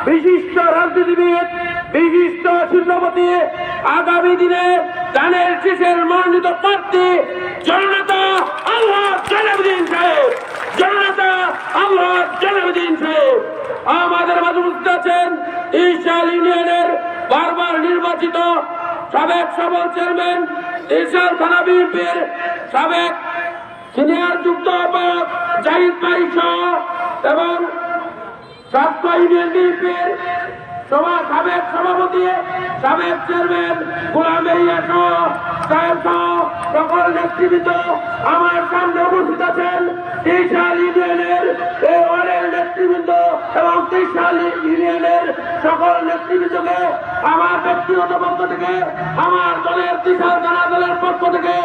বিশিষ্ট রাজনীতিবিদ, বিশিষ্ট শিল্পপতি, আগামী দিনে ধানের শীষের মনোনীত প্রার্থী জননেতা আলহাজ জলালউদ্দিন সাহেব, জননেতা আলহাজ জলালউদ্দিন সাহেব আমাদের মাঝে উপস্থিত আছেন। ঈশ্বর ইউনিয়নের বারবার নির্বাচিত সাবেক সফল চেয়ারম্যান, ঈশ্বর থানা বিএনপির সাবেক সিনিয়র যুক্ত আহ্বায়ক জাহিদ ভাই সহ এবং স্বাস্থ্য ইউনিয়ন বিএনপির সাবেক সভাপতি, সাবেক চেয়ারম্যান গোলাম এরিয়া সহ সকল নেতৃবৃন্দ আমার সামনে উপস্থিত আছেন। ত্রিশাল ইউনিয়নের এই ওয়ার্ডের নেতৃবৃন্দ এবং ত্রিশাল ইউনিয়নের সকল নেতৃবৃন্দকে আমার ব্যক্তিগত পক্ষ থেকে, আমার দলের ত্রিশাল থানা দলের পক্ষ থেকে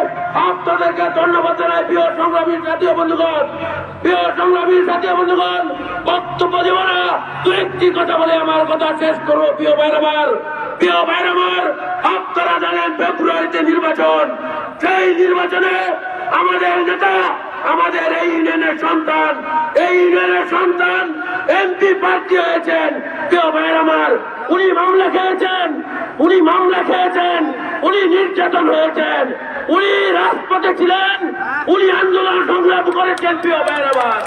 আপনাদেরকে ধন্যবাদ জানাই। প্রিয় সংগ্রামী জাতীয় বন্ধুগণ, প্রিয় সংগ্রামী জাতীয় বন্ধুগণ, বক্তব্য দেব না, দু একটি কথা বলে আমার কথা শেষ করবো। প্রিয় ভাইয়ের আমার, প্রিয় ভাইয়ের আমার, আপনারা জানেন ফেব্রুয়ারিতে নির্বাচন। সেই নির্বাচনে আমাদের নেতা, আমাদের এই ইউনিয়নের সন্তান, এই ইউনিয়নের সন্তান এমপি প্রার্থী হয়েছেন। প্রিয় ভাইয়ের আমার, উনি মামলা খেয়েছেন, উনি মামলা খেয়েছেন, উনি নির্যাতন হয়েছেন, উনি রাজপথে ছিলেন, উনি আন্দোলন সংগ্রাম করেছেন। প্রিয় ভাইয়ের আমার,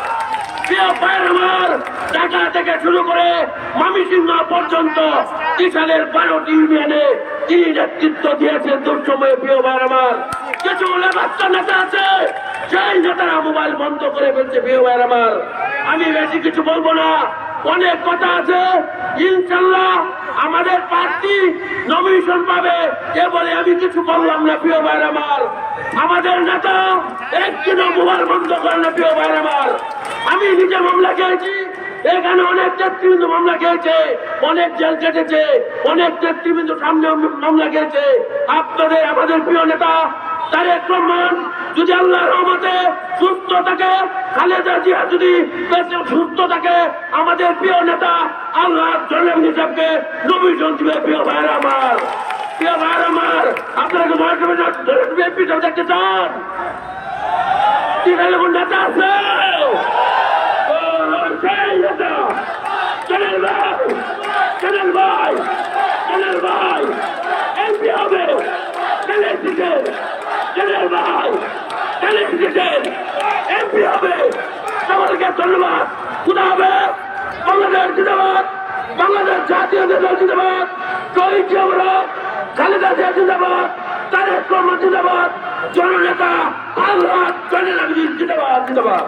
প্রিয় ভাইয়ের আমার, ঢাকা থেকে শুরু করে ময়মনসিংহ পর্যন্ত ত্রিশালের 12টি ইউনিয়নে তিনি নেতৃত্ব দিয়েছেন দুঃসময়ে। প্রিয় ভাইয়ের আমার, কিছু বাচ্চা নেতা আছে, সেই নেতারা মোবাইল বন্ধ করে ফেলছে। প্রিয় ভাইয়ের আমার, আমি বেশি কিছু বলবো না, অনেক কথা আছে। ইনশাল্লাহ আমাদের প্রার্থী নমিনেশন পাবে, এ বলে আমি কিছু বললাম না। প্রিয় ভাইয়ের আমার, আমাদের নেতা একদিনও মোবাইল বন্ধ করে না। প্রিয় ভাইয়ের আমার, আমি নিজে মামলা খেয়েছি, এখানে অনেক নেতৃবৃন্দ মামলা খেয়েছে, অনেক জেল কেটেছে, অনেক নেতৃবৃন্দ সামনে মামলা খেয়েছে। আপনাদের আমাদের প্রিয় নেতা তারেক রহমান যদি আল্লাহর রহমতে সুস্থ থাকে, খালেদা জিয়া যদি সুস্থ থাকে, আমাদের প্রিয় নেতা আল্লাহ জলালউদ্দিন সাহেবকে নমিনেশন দিবে। প্রিয় ভাইয়ের আমার, প্রিয় ভাইয়ের আমার, আপনাকে বিএনপি দেখতে চান? নেতা আছে, এমপি হবে, এমপি হবে। আমাদেরকে ধন্যবাদ। খুদা হবে। বাংলাদেশ জিন্দাবাদ, বাংলাদেশ জাতীয় দল জিন্দাবাদ, শহীদ জিয়াউর, খালেদা জিয়া জিন্দাবাদ, তারেক রহমান জিন্দাবাদ, জননেতা আলহাজ জলালউদ্দিন জিন্দাবাদ, জিন্দাবাদ।